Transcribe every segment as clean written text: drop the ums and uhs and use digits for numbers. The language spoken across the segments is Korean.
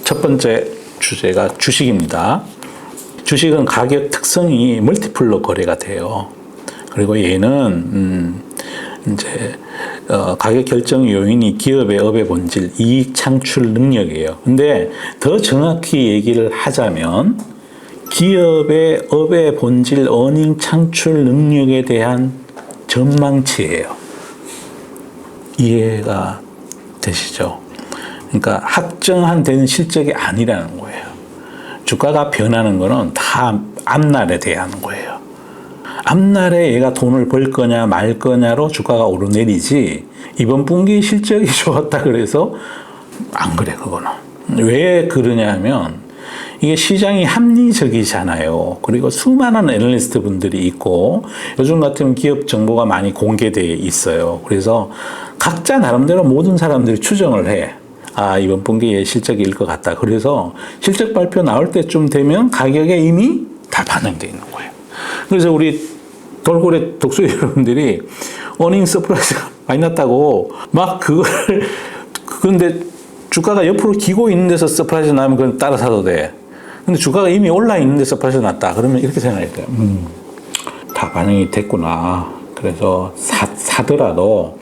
첫 번째 주제가 주식입니다. 주식은 가격 특성이 멀티플로 거래가 돼요. 그리고 얘는 이제 가격 결정 요인이 기업의 업의 본질, 이익 창출 능력이에요. 근데 더 정확히 얘기를 하자면 기업의 업의 본질, 어닝 창출 능력에 대한 전망치예요. 이해가 되시죠? 그러니까 확정된 실적이 아니라는 거예요. 주가가 변하는 거는 다 앞날에 대한 거예요. 앞날에 얘가 돈을 벌 거냐 말 거냐로 주가가 오르내리지 이번 분기 실적이 좋았다 그래서 안 그래 그거는. 왜 그러냐 하면 이게 시장이 합리적이잖아요. 그리고 수많은 애널리스트 분들이 있고 요즘 같은 기업 정보가 많이 공개되어 있어요. 그래서 각자 나름대로 모든 사람들이 추정을 해. 아, 이번 분기에 실적일 것 같다. 그래서 실적 발표 나올 때쯤 되면 가격에 이미 다 반영되어 있는 거예요. 그래서 우리 돌고래 독수 여러분들이 어닝 서프라이즈가 많이 났다고 막 그걸 근데 주가가 옆으로 기고 있는 데서 서프라이즈 나면 그건 따라 사도 돼. 근데 주가가 이미 올라 있는 데서 서프라이즈 났다. 그러면 이렇게 생각할 거예요. 다 반영이 됐구나. 그래서 사더라도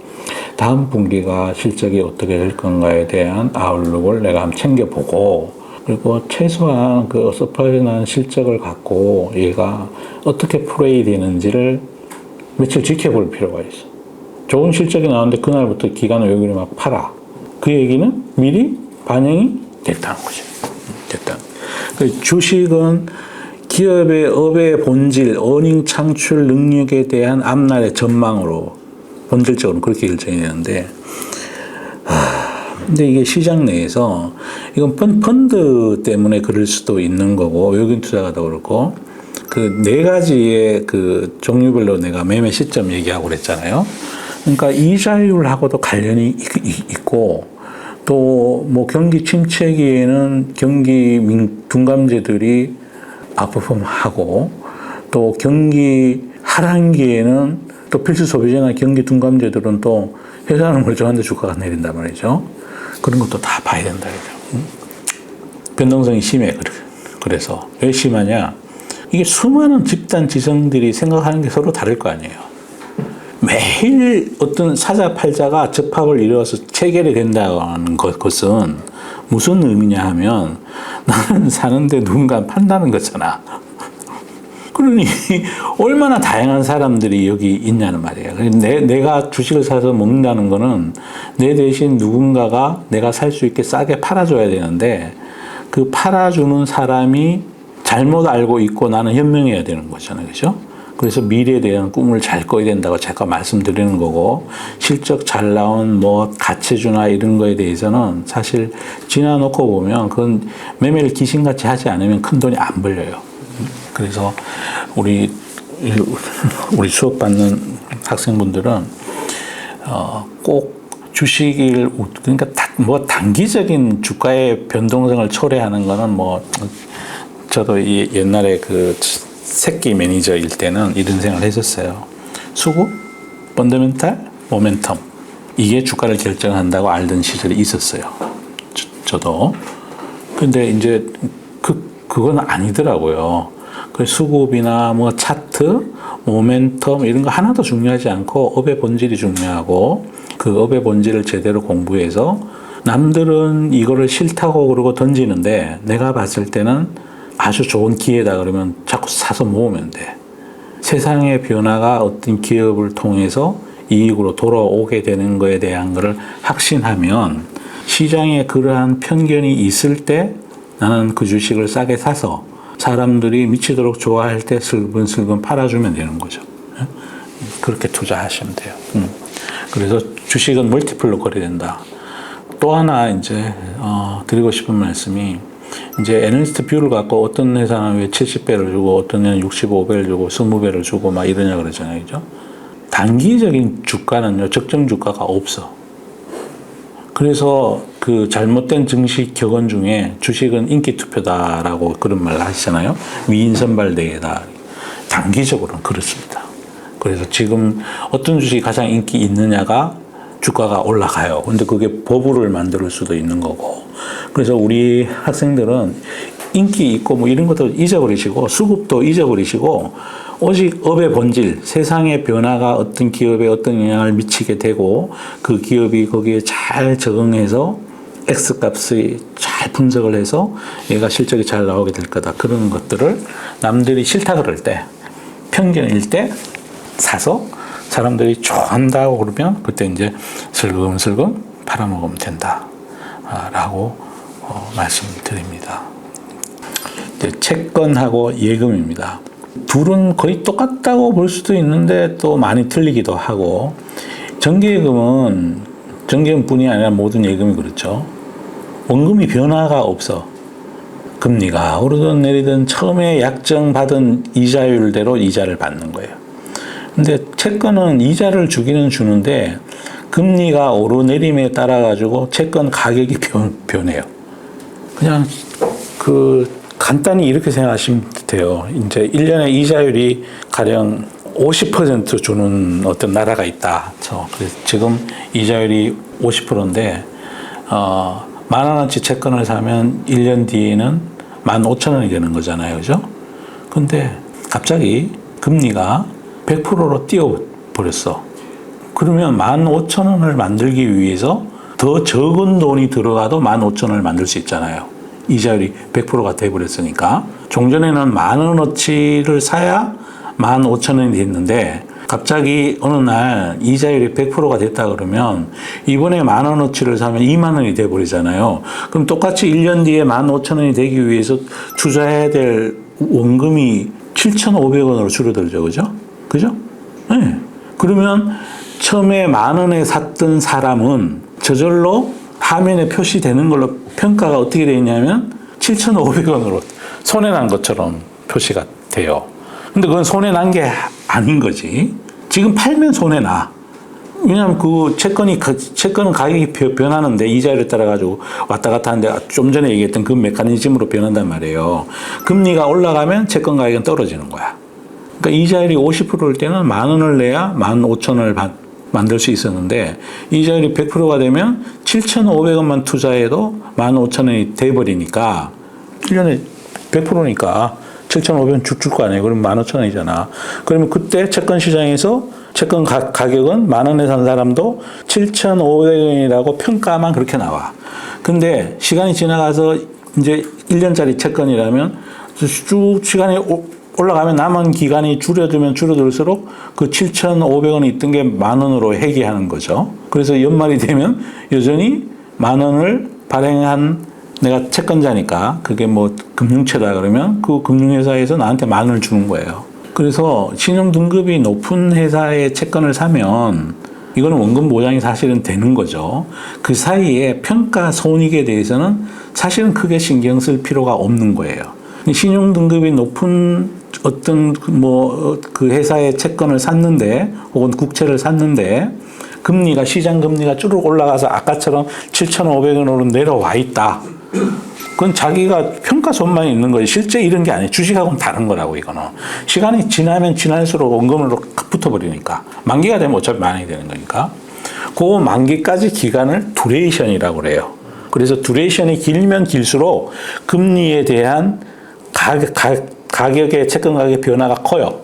다음 분기가 실적이 어떻게 될 건가에 대한 아웃룩을 내가 한번 챙겨보고 그리고 최소한 그 서프라이즈 난 실적을 갖고 얘가 어떻게 플레이 되는지를 며칠 지켜볼 필요가 있어. 좋은 실적이 나오는데 그날부터 기관을 여기를 막 팔아. 그 얘기는 미리 반영이 됐다는 거죠. 됐다. 주식은 기업의 업의 본질, 어닝 창출 능력에 대한 앞날의 전망으로 본질적으로 그렇게 결정이 되는데, 근데 이게 시장 내에서 이건 펀드 때문에 그럴 수도 있는 거고, 외국인 투자가도 그렇고, 그 네 가지의 그 종류별로 내가 매매 시점 얘기하고 그랬잖아요. 그러니까 이자율하고도 관련이 있고, 또 뭐 경기 침체기에는 경기 둔감제들이 아웃퍼폼하고, 또 경기 하락기에는 또 필수 소비재나 경기 둔감제들은 또 회사는 멀쩡한데 주가가 내린단 말이죠. 그런 것도 다 봐야 된다. 변동성이 심해. 그래서 왜 심하냐? 이게 수많은 집단 지성들이 생각하는 게 서로 다를 거 아니에요. 매일 어떤 사자 팔자가 접합을 이루어서 체결이 된다는 것은 무슨 의미냐 하면 나는 사는데 누군가 판다는 거잖아. 그러니 얼마나 다양한 사람들이 여기 있냐는 말이에요. 내가 주식을 사서 먹는다는 거는 내 대신 누군가가 내가 살 수 있게 싸게 팔아줘야 되는데 그 팔아주는 사람이 잘못 알고 있고 나는 현명해야 되는 거잖아요. 그죠? 그래서 미래에 대한 꿈을 잘 꿔야 된다고 제가 말씀드리는 거고 실적 잘 나온 뭐 가치주나 이런 거에 대해서는 사실 지나놓고 보면 그건 매매를 귀신같이 하지 않으면 큰 돈이 안 벌려요. 그래서 우리 수업 받는 학생분들은 꼭 주식을 그러니까 뭐 단기적인 주가의 변동성을 초래하는 거는 뭐 저도 옛날에 그 새끼 매니저일 때는 이런 생각을 했었어요. 수급, 펀더멘탈, 모멘텀 이게 주가를 결정한다고 알던 시절이 있었어요. 저도. 근데 이제 그건 아니더라고요. 그 수급이나 뭐 차트, 모멘텀 이런 거 하나도 중요하지 않고 업의 본질이 중요하고 그 업의 본질을 제대로 공부해서 남들은 이거를 싫다고 그러고 던지는데 내가 봤을 때는 아주 좋은 기회다 그러면 자꾸 사서 모으면 돼. 세상의 변화가 어떤 기업을 통해서 이익으로 돌아오게 되는 거에 대한 거를 확신하면 시장에 그러한 편견이 있을 때 나는 그 주식을 싸게 사서 사람들이 미치도록 좋아할 때 슬금슬금 팔아주면 되는 거죠. 그렇게 투자하시면 돼요. 그래서 주식은 멀티플로 거래된다. 또 하나 이제 드리고 싶은 말씀이 이제 애널리스트 뷰를 갖고 어떤 회사는 왜 70배를 주고 어떤 회사는 65배를 주고 20배를 주고 막 이러냐 그러잖아요. 그죠? 단기적인 주가는요, 적정 주가가 없어. 그래서 그 잘못된 증시 격언 중에 주식은 인기 투표다라고 그런 말을 하시잖아요. 위인 선발대회다. 단기적으로는 그렇습니다. 그래서 지금 어떤 주식이 가장 인기 있느냐가 주가가 올라가요. 근데 그게 버블을 만들 수도 있는 거고 그래서 우리 학생들은 인기 있고 뭐 이런 것도 잊어버리시고 수급도 잊어버리시고 오직 업의 본질, 세상의 변화가 어떤 기업에 어떤 영향을 미치게 되고 그 기업이 거기에 잘 적응해서 X값을 잘 분석을 해서 얘가 실적이 잘 나오게 될 거다. 그런 것들을 남들이 싫다 그럴 때, 편견일 때 사서 사람들이 좋아한다고 그러면 그때 이제 슬금슬금 팔아먹으면 된다. 라고 말씀드립니다. 이제 채권하고 예금입니다. 둘은 거의 똑같다고 볼 수도 있는데 또 많이 틀리기도 하고, 정기예금은 정기예금뿐이 아니라 모든 예금이 그렇죠. 원금이 변화가 없어. 금리가 오르든 내리든 처음에 약정받은 이자율대로 이자를 받는 거예요. 근데 채권은 이자를 주기는 주는데 금리가 오르내림에 따라 가지고 채권 가격이 변해요. 그냥 간단히 이렇게 생각하시면 돼요. 이제 1년에 이자율이 가령 50% 주는 어떤 나라가 있다. 그래서 지금 이자율이 50%인데, 10,000원어치 채권을 사면 1년 뒤에는 15,000원이 되는 거잖아요. 그죠? 근데 갑자기 금리가 100%로 뛰어버렸어. 그러면 15,000원을 만들기 위해서 더 적은 돈이 들어가도 15,000원을 만들 수 있잖아요. 이자율이 100%가 돼버렸으니까. 종전에는 10,000원어치를 사야 15,000원이 됐는데 갑자기 어느 날 이자율이 100%가 됐다 그러면 이번에 10,000원어치를 사면 20,000원이 돼버리잖아요. 그럼 똑같이 1년 뒤에 15,000원이 되기 위해서 투자해야 될 원금이 7,500원으로 줄어들죠. 그죠? 그죠? 네. 그러면 처음에 10,000원에 샀던 사람은 저절로 화면에 표시되는 걸로 평가가 어떻게 되어 있냐면 7,500원으로 손해난 것처럼 표시가 돼요. 근데 그건 손해난 게 아닌 거지. 지금 팔면 손해나. 왜냐하면 그 채권은 가격이 변하는데 이자율에 따라 가지고 왔다 갔다 하는데 좀 전에 얘기했던 그 메커니즘으로 변한단 말이에요. 금리가 올라가면 채권 가격은 떨어지는 거야. 그러니까 이자율이 50%일 때는 10,000원을 내야 15,000원을 만들 수 있었는데 이자율이 100%가 되면 7,500원만 투자해도 15,000원이 돼버리니까 1년에 100%니까 7,500원 줄 거 아니에요. 그럼 15,000원이잖아. 그러면 그때 채권 시장에서 채권 가격은 10,000원에 산 사람도 7,500원이라고 평가만 그렇게 나와. 근데 시간이 지나가서 이제 1년짜리 채권이라면 쭉 시간이 올라가면 남은 기간이 줄어들수록 그 7,500원이 있던 게 10,000원으로 회귀하는 거죠. 그래서 연말이 되면 여전히 10,000원을 발행한 내가 채권자니까 그게 뭐 금융채다 그러면 그 금융회사에서 나한테 10,000원을 주는 거예요. 그래서 신용 등급이 높은 회사의 채권을 사면 이거는 원금 보장이 사실은 되는 거죠. 그 사이에 평가 손익에 대해서는 사실은 크게 신경 쓸 필요가 없는 거예요. 신용 등급이 높은 어떤 그 회사의 채권을 샀는데 혹은 국채를 샀는데 금리가 시장 금리가 쭉 올라가서 아까처럼 7,500원으로 내려와 있다. 그건 자기가 평가손만 있는 거지 실제 이런 게 아니에요. 주식하고는 다른 거라고 이거는. 시간이 지나면 지날수록 원금으로 붙어버리니까 만기가 되면 어차피 만원이 되는 거니까 그 만기까지 기간을 두레이션이라고 그래요. 그래서 두레이션이 길면 길수록 금리에 대한 가격의 채권 가격의 변화가 커요.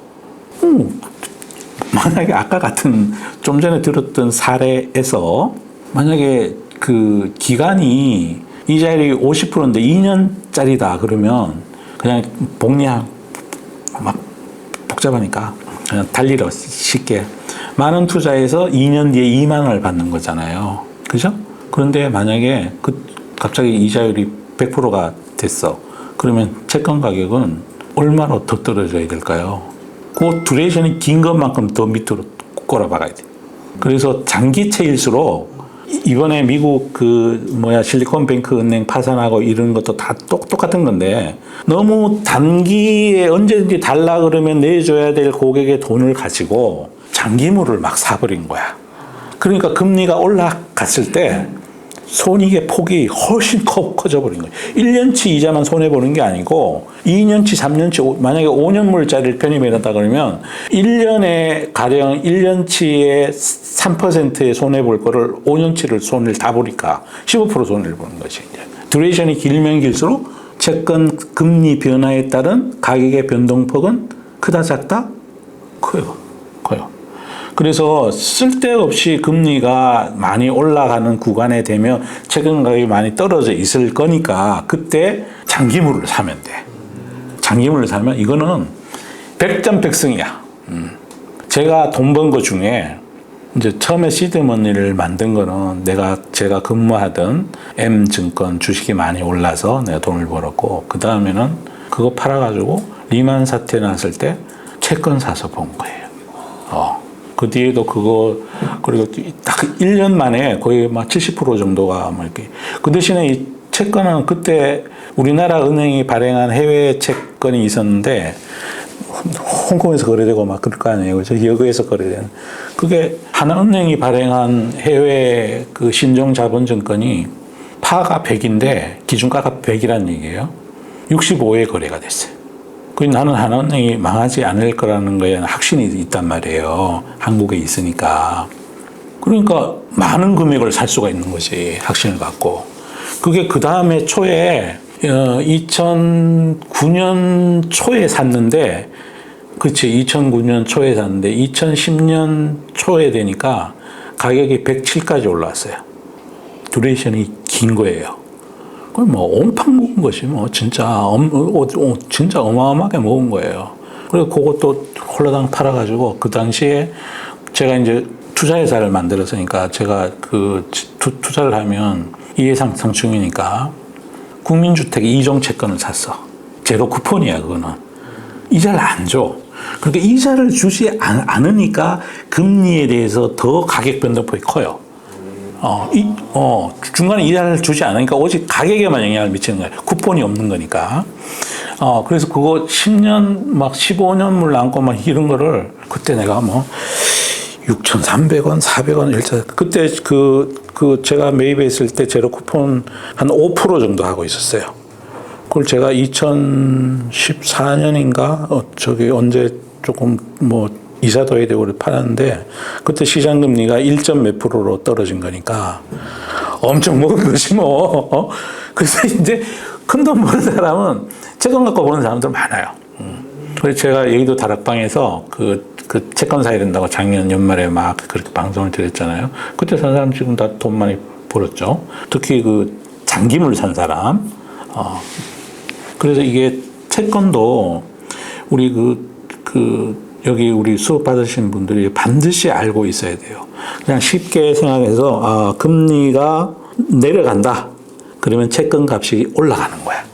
만약에 아까 같은 좀 전에 들었던 사례에서 만약에 그 기간이 이자율이 50%인데 2년짜리다 그러면 그냥 복리학 막 복잡하니까 그냥 달리러 쉽게 10,000원 투자해서 2년 뒤에 20,000원을 받는 거잖아요. 그죠? 그런데 만약에 갑자기 이자율이 100%가 됐어. 그러면 채권 가격은 얼마로 더 떨어져야 될까요? 그 두레이션이 긴 것만큼 더 밑으로 꼬라박아야 돼. 그래서 장기채일수록 이번에 미국 실리콘뱅크 은행 파산하고 이런 것도 다 똑같은 건데 너무 단기에 언제든지 달라 그러면 내줘야 될 고객의 돈을 가지고 장기물을 막 사버린 거야. 그러니까 금리가 올라갔을 때 손익의 폭이 훨씬 커져버린 거예요. 1년치 이자만 손해보는 게 아니고 2년치, 3년치, 만약에 5년물짜리를 편입해놨다 그러면 1년에 가령 1년치에 3%의 손해볼 거를 5년치를 손해를 다 보니까 15% 손해를 보는 것이 이제 듀레이션이 길면 길수록 채권 금리 변화에 따른 가격의 변동폭은 크다 작다? 커요. 그래서 쓸데없이 금리가 많이 올라가는 구간에 되면 채권 가격이 많이 떨어져 있을 거니까 그때 장기물을 사면 돼. 장기물을 사면 이거는 백전백승이야. 제가 돈 번 거 중에 이제 처음에 시드머니를 만든 거는 제가 근무하던 M증권 주식이 많이 올라서 내가 돈을 벌었고, 그 다음에는 그거 팔아가지고 리만 사태 났을 때 채권 사서 본 거예요. 그 뒤에도 그리고 딱 1년 만에 거의 막 70% 정도가 뭐 이렇게. 그 대신에 이 채권은 그때 우리나라 은행이 발행한 해외 채권이 있었는데, 홍콩에서 거래되고 막 그럴 거 아니에요. 그죠? 여기에서 거래되는. 그게 하나은행이 발행한 해외 그 신종 자본증권이 파가 100인데 기준가가 100이라는 얘기예요. 65에 거래가 됐어요. 나는 하나은행이 망하지 않을 거라는 거에 확신이 있단 말이에요. 한국에 있으니까. 그러니까 많은 금액을 살 수가 있는 거지. 확신을 갖고. 그게 그 다음에 초에 2009년 초에 샀는데, 그치, 2009년 초에 샀는데 2010년 초에 되니까 가격이 107까지 올라왔어요. 듀레이션이 긴 거예요. 그걸 뭐 온팡 먹은 것이 뭐 진짜 진짜 어마어마하게 먹은 거예요. 그래서 그것도 홀라당 팔아가지고 그 당시에 제가 이제 투자회사를 만들었으니까 제가 그 투자를 하면 이해상 상충이니까 국민주택 2종 채권을 샀어. 제로 쿠폰이야 그거는. 이자를 안 줘. 그러니까 이자를 주지 않으니까 금리에 대해서 더 가격 변동폭이 커요. 중간에 이자를 주지 않으니까 오직 가격에만 영향을 미치는 거예요. 쿠폰이 없는 거니까. 그래서 그거 10년, 막 15년물 남고 막 이런 거를 그때 내가 뭐 6,300원, 400원 일자 그때 제가 매입했을 때 제로 쿠폰 한 5% 정도 하고 있었어요. 그걸 제가 2014년인가 언제 조금 뭐 이사도 해야 되고 팔았는데 그때 시장 금리가 1점 몇 프로로 떨어진 거니까 엄청 먹은 것이 뭐. 그래서 이제 큰 돈 버는 사람은 채권 갖고 버는 사람들 많아요. 그래서 제가 여의도 다락방에서 그 채권 사야 된다고 작년 연말에 막 그렇게 방송을 드렸잖아요. 그때 산 사람 지금 다 돈 많이 벌었죠. 특히 그 장기물 산 사람. 그래서 이게 채권도 우리 여기 우리 수업 받으신 분들이 반드시 알고 있어야 돼요. 그냥 쉽게 생각해서 금리가 내려간다. 그러면 채권 값이 올라가는 거야.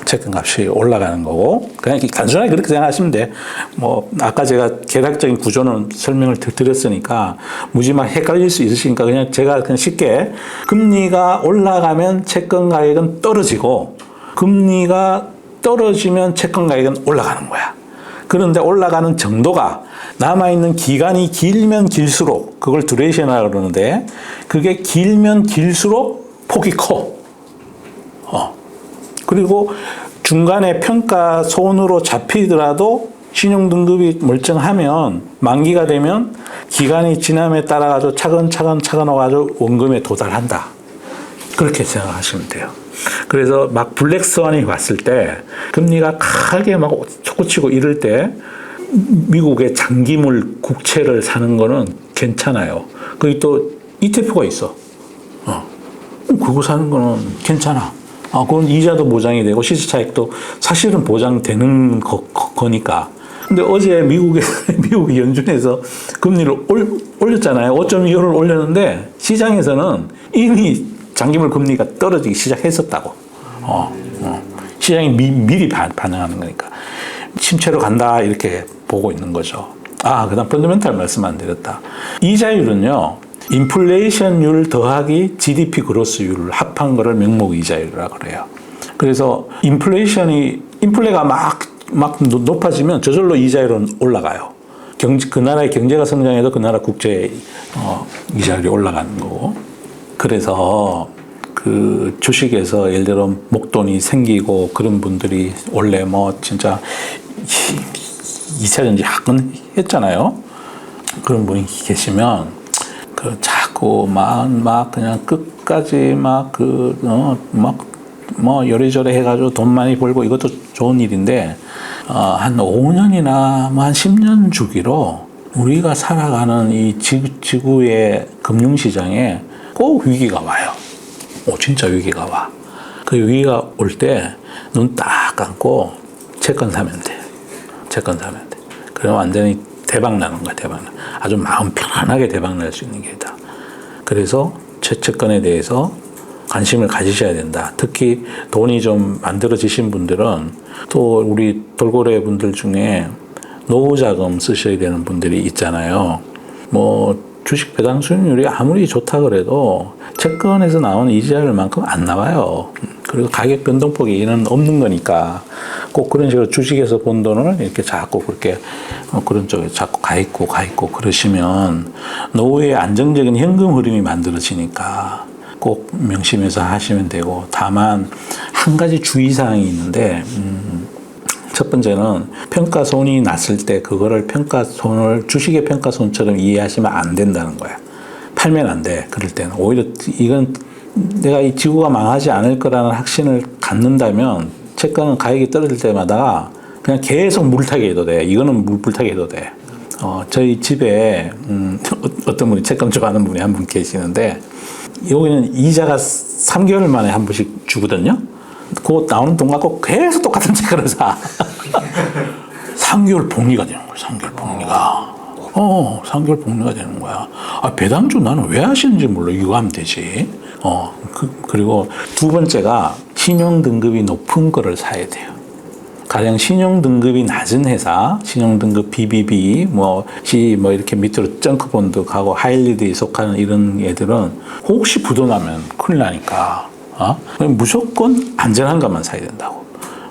채권 값이 올라가는 거고 그냥 단순하게 그렇게 생각하시면 돼. 뭐 아까 제가 계략적인 구조는 설명을 드렸으니까 무지막 헷갈릴 수 있으시니까 그냥 제가 그냥 쉽게 금리가 올라가면 채권 가격은 떨어지고 금리가 떨어지면 채권 가격은 올라가는 거야. 그런데 올라가는 정도가 남아있는 기간이 길면 길수록 그걸 듀레이션이라고 그러는데 그게 길면 길수록 폭이 커. 그리고 중간에 평가 손으로 잡히더라도 신용등급이 멀쩡하면 만기가 되면 기간이 지남에 따라가지고 차근차근 와가지고 원금에 도달한다. 그렇게 생각하시면 돼요. 그래서 막 블랙스완이 왔을 때 금리가 크게 막 솟구치고 이럴 때 미국의 장기물 국채를 사는 거는 괜찮아요. 거기 또 ETF가 있어. 그거 사는 거는 괜찮아. 그건 이자도 보장이 되고 시세 차익도 사실은 보장되는 거니까. 근데 어제 미국 연준에서 금리를 올렸잖아요. 5.25를 올렸는데 시장에서는 이미 장기물 금리가 떨어지기 시작했었다고. 시장이 미리 반응하는 거니까. 침체로 간다 이렇게 보고 있는 거죠. 그다음 펀더멘탈 말씀 안 드렸다. 이자율은요. 인플레이션율 더하기 GDP 그로스율을 합한 거를 명목 이자율이라고 그래요. 그래서 인플레가 막 높아지면 저절로 이자율은 올라가요. 그 나라의 경제가 성장해도 그 나라 국제 이자율이 올라가는 거고. 그래서 그 주식에서 예를 들어 목돈이 생기고 그런 분들이 원래 뭐 진짜 2차 전지 학원 했잖아요. 그런 분이 계시면 자꾸 막 그냥 끝까지 뭐 요래저래 해가지고 돈 많이 벌고 이것도 좋은 일인데, 한 5년이나 한 10년 주기로 우리가 살아가는 이 지구의 금융시장에 꼭 위기가 와요. 진짜 위기가 와. 그 위기가 올 때 눈 딱 감고 채권 사면 돼. 채권 사면 돼. 그러면 완전히 대박 나는 거야, 대박 나. 아주 마음 편안하게 대박 날 수 있는 길이다. 그래서 채권에 대해서 관심을 가지셔야 된다. 특히 돈이 좀 만들어지신 분들은, 또 우리 돌고래 분들 중에 노후 자금 쓰셔야 되는 분들이 있잖아요. 뭐 주식 배당 수익률이 아무리 좋다 그래도 채권에서 나오는 이자율만큼 안 나와요. 그리고 가격 변동폭이 없는 거니까 꼭 그런 식으로 주식에서 본 돈을 이렇게 자꾸 그렇게 그런 쪽에 자꾸 가 있고 그러시면 노후에 안정적인 현금 흐름이 만들어지니까 꼭 명심해서 하시면 되고, 다만 한 가지 주의사항이 있는데, 첫 번째는 평가손이 났을 때 그거를 평가손을 주식의 평가손처럼 이해하시면 안 된다는 거야. 팔면 안 돼. 그럴 때는 오히려 이건 내가 이 지구가 망하지 않을 거라는 확신을 갖는다면 채권은 가격이 떨어질 때마다 그냥 계속 물타기 해도 돼. 이거는 물타기 해도 돼. 저희 집에 어떤 분이 채권 좋아하는 분이 한 분 계시는데, 여기는 이자가 3개월 만에 한 번씩 주거든요. 그 나오는 돈 갖고 계속 똑같은 채권을 사. 3개월 복리가 되는 거야. 3개월 복리가. 3개월 복리가 되는 거야. 배당주 나는 왜 하시는지 몰라. 이거 하면 되지. 그리고 두 번째가 신용 등급이 높은 거를 사야 돼요. 가령 신용 등급이 낮은 회사, 신용 등급 BBB, 이렇게 밑으로 정크본드 가고 하이리드에 속하는 이런 애들은 혹시 부도나면 큰일 나니까, 무조건 안전한 것만 사야 된다고.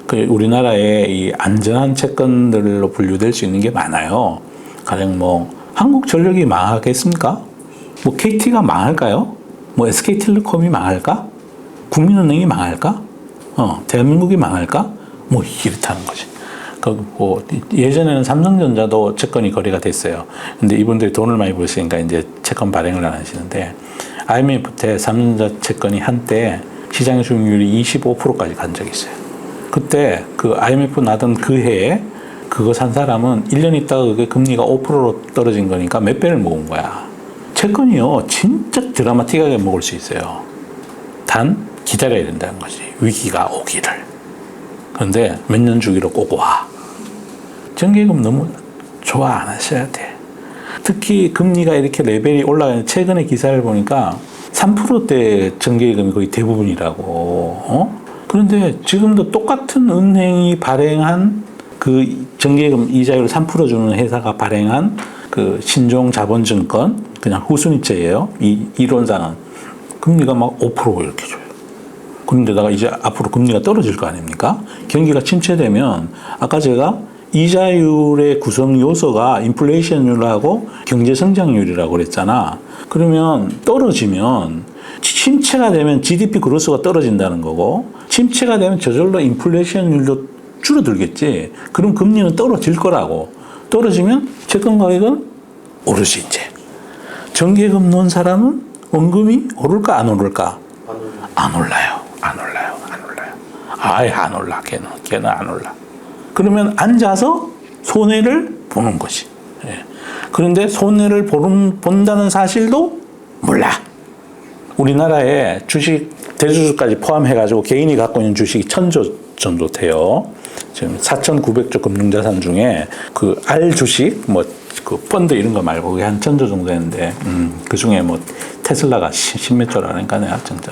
우리나라에 이 안전한 채권들로 분류될 수 있는 게 많아요. 가령 한국전력이 망하겠습니까? KT가 망할까요? SK텔레콤이 망할까? 국민은행이 망할까? 대한민국이 망할까? 이렇다는 거지. 예전에는 삼성전자도 채권이 거래가 됐어요. 근데 이분들이 돈을 많이 벌으니까 이제 채권 발행을 안 하시는데, IMF 때 삼성전자 채권이 한때 시장 수익률이 25%까지 간 적이 있어요. 그때 그 IMF 나던 그 해에 그거 산 사람은 1년 있다가 그게 금리가 5%로 떨어진 거니까 몇 배를 먹은 거야. 채권이요, 진짜 드라마틱하게 먹을 수 있어요. 단 기다려야 된다는 거지. 위기가 오기를. 그런데 몇 년 주기로 꼭 와. 정기예금 너무 좋아 안 하셔야 돼. 특히 금리가 이렇게 레벨이 올라가는 최근의 기사를 보니까 3%대 정기예금이 거의 대부분이라고. 그런데 지금도 똑같은 은행이 발행한 그 정기예금 이자율 3% 주는 회사가 발행한 그 신종자본증권, 그냥 후순위채예요. 이 이론상은 금리가 막 5% 이렇게 줘요. 그런데다가 이제 앞으로 금리가 떨어질 거 아닙니까? 경기가 침체되면 아까 제가 이자율의 구성 요소가 인플레이션율하고 경제성장률이라고 그랬잖아. 그러면 떨어지면 침체가 되면 GDP 그로스가 떨어진다는 거고, 침체가 되면 저절로 인플레이션율도 줄어들겠지. 그럼 금리는 떨어질 거라고. 떨어지면 채권 가격은 오르지 이제. 정기예금 넣은 사람은 원금이 오를까 안 오를까? 안 올라요. 아예 안 올라. 걔는 안 올라. 그러면 앉아서 손해를 보는 거지. 예. 그런데 손해를 본다는 사실도 몰라. 우리나라에 주식, 대주주까지 포함해가지고 개인이 갖고 있는 주식이 1000조 정도 돼요. 지금 4,900조 금융자산 중에 그 R 주식, 그 펀드 이런 거 말고 그게 한 1000조 정도 되는데, 그 중에 테슬라가 10몇 조라니까 내가 진짜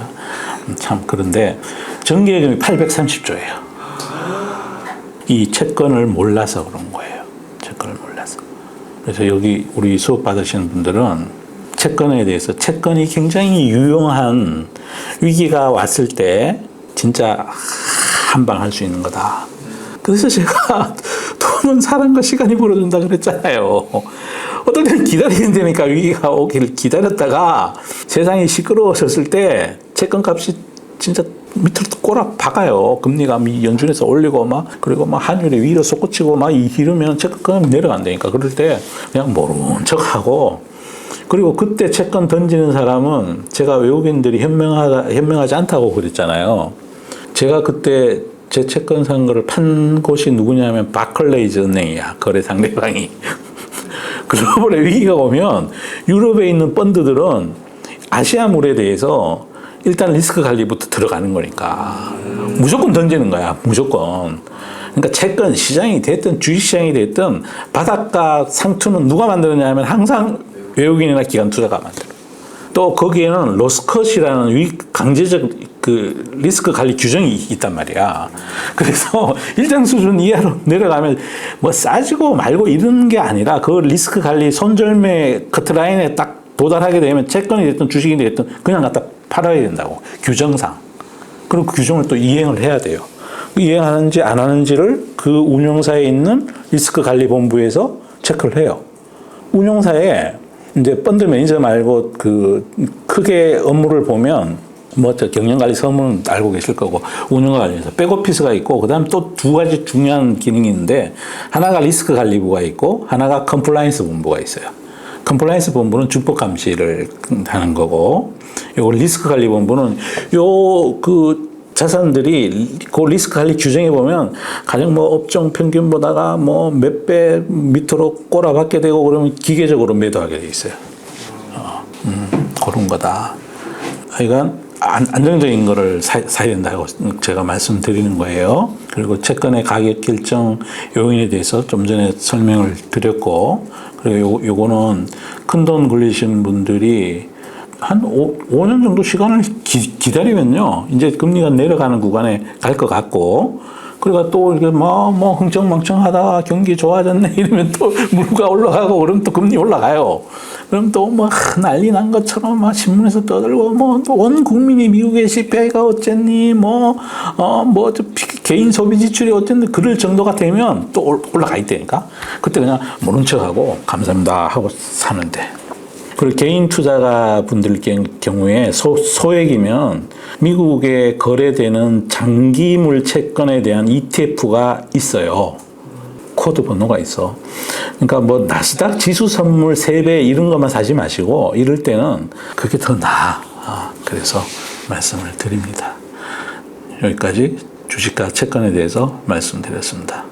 참. 그런데 정기예금이 830조예요. 이 채권을 몰라서 그런 거예요. 채권을 몰라서. 그래서 여기 우리 수업 받으시는 분들은 채권에 대해서, 채권이 굉장히 유용한, 위기가 왔을 때 진짜 한방 할 수 있는 거다. 그래서 제가 돈은 사람과 시간이 벌어준다 그랬잖아요. 어떨 때는 기다리는 데니까 위기가 오기를 기다렸다가 세상이 시끄러워졌을 때 채권 값이 진짜 밑으로 꼬락 박아요. 금리가 연준에서 올리고 그리고 환율이 위로 솟구치고 이러면 채권은 내려간다니까. 그럴 때 그냥 모른 척하고 그리고 그때 채권 던지는 사람은 제가 외국인들이 현명하지 않다고 그랬잖아요. 제가 그때 제 채권 산 거를 판 곳이 누구냐면 바클레이즈 은행이야. 거래 상대방이. 글로벌의 위기가 오면 유럽에 있는 펀드들은 아시아물에 대해서 일단 리스크 관리부터 들어가는 거니까 무조건 던지는 거야. 무조건. 그러니까 채권 시장이 됐든 주식시장이 됐든 바닷가 상투는 누가 만드느냐 하면 항상 외국인이나 기관 투자가 만들어. 또 거기에는 로스컷이라는 강제적 그 리스크 관리 규정이 있단 말이야. 그래서 일정 수준 이하로 내려가면 뭐 싸지고 말고 이런 게 아니라 그 리스크 관리 손절매 커트라인에 딱 도달하게 되면 채권이 됐든 주식이 됐든 그냥 갖다 팔아야 된다고. 규정상. 그리고 그 규정을 또 이행을 해야 돼요. 이행하는지 안 하는지를 그 운용사에 있는 리스크 관리 본부에서 체크를 해요. 운용사에 이제 펀드 매니저 말고 그 크게 업무를 보면 뭐 저 경영관리 서문은 알고 계실 거고 운영과 관련해서 백오피스가 있고 그다음 또 두 가지 중요한 기능이 있는데 하나가 리스크 관리부가 있고 하나가 컴플라이언스 본부가 있어요. 컴플라이언스 본부는 준법 감시를 하는 거고 요 리스크 관리 본부는 요 그 자산들이 그 리스크 관리 규정에 보면 가령 뭐 업종 평균보다가 뭐 몇 배 밑으로 꼬라박게 되고 그러면 기계적으로 매도하게 돼 있어요. 그런 거다. 하여간 안정적인 거를 사야 된다고 제가 말씀드리는 거예요. 그리고 채권의 가격 결정 요인에 대해서 좀 전에 설명을 드렸고, 그리고 요거는 큰돈 굴리신 분들이 한 5년 정도 시간을 기다리면요. 이제 금리가 내려가는 구간에 갈 것 같고, 그러니까 또 이렇게 뭐 흥청망청 하다가 경기 좋아졌네 이러면 또 물가 올라가고 그러면 또 금리 올라가요. 그럼 또 뭐 난리 난 것처럼 막 신문에서 떠들고 뭐 온 국민이 미국의 CPI가 어쨌니 개인 소비 지출이 어쨌니 그럴 정도가 되면 또 올라가 있다니까. 그때 그냥 모른 척하고 감사합니다 하고 사면 돼. 그리고 개인 투자가 분들 경우에 소액이면 미국에 거래되는 장기물 채권에 대한 ETF가 있어요. 코드 번호가 있어. 그러니까 뭐 나스닥 지수 선물 3배 이런 것만 사지 마시고 이럴 때는 그게 더 나아. 그래서 말씀을 드립니다. 여기까지 주식과 채권에 대해서 말씀드렸습니다.